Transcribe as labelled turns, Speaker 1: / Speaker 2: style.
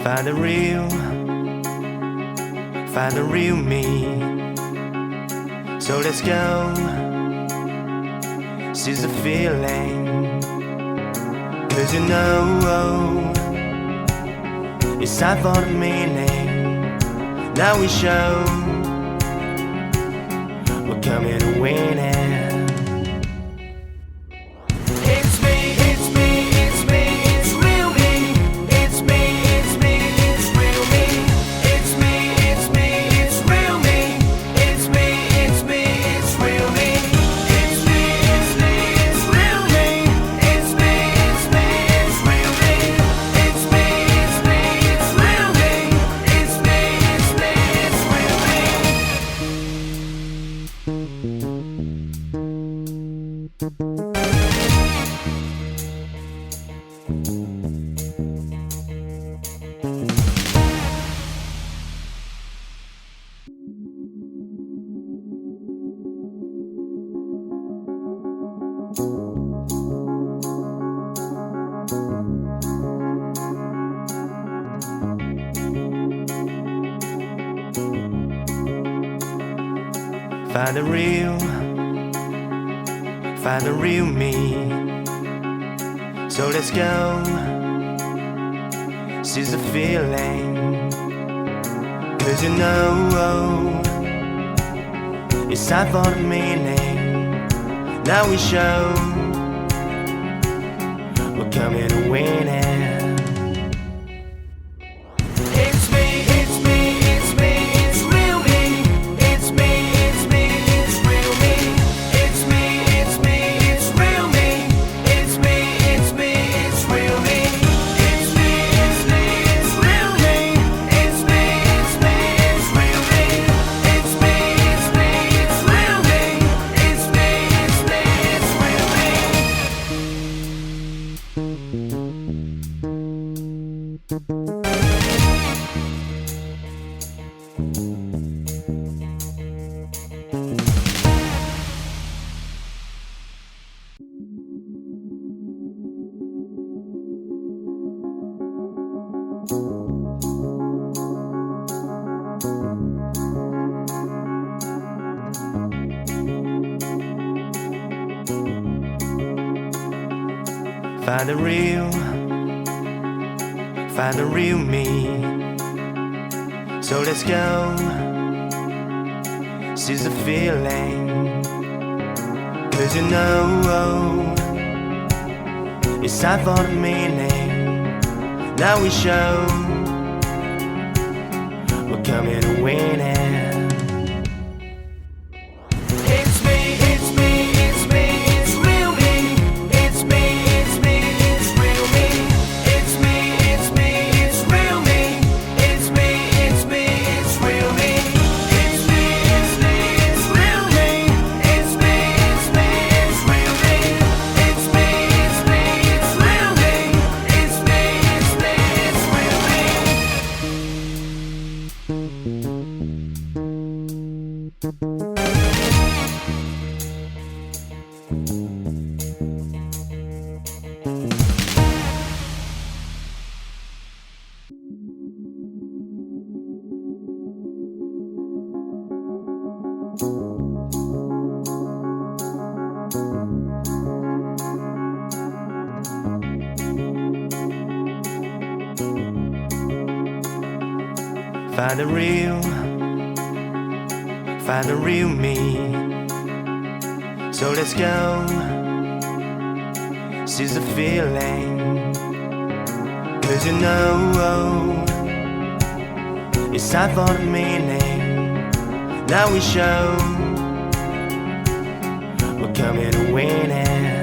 Speaker 1: Find the real me. So let's go, seize the feeling. 'Cause you know it's time for the meaning. Now we show we're coming to win it. Find the real me. So let's go, seize the feeling. 'Cause you know it's time for the meaning. Now we show we're coming to win it. Find the real me. So let's go, seize the feeling. 'Cause you know it's time for the meaning. Now we show we're coming to win it. Find the real me. So let's go, seize the feeling. 'Cause you know it's time for the meaning. Now we show we're coming to win it.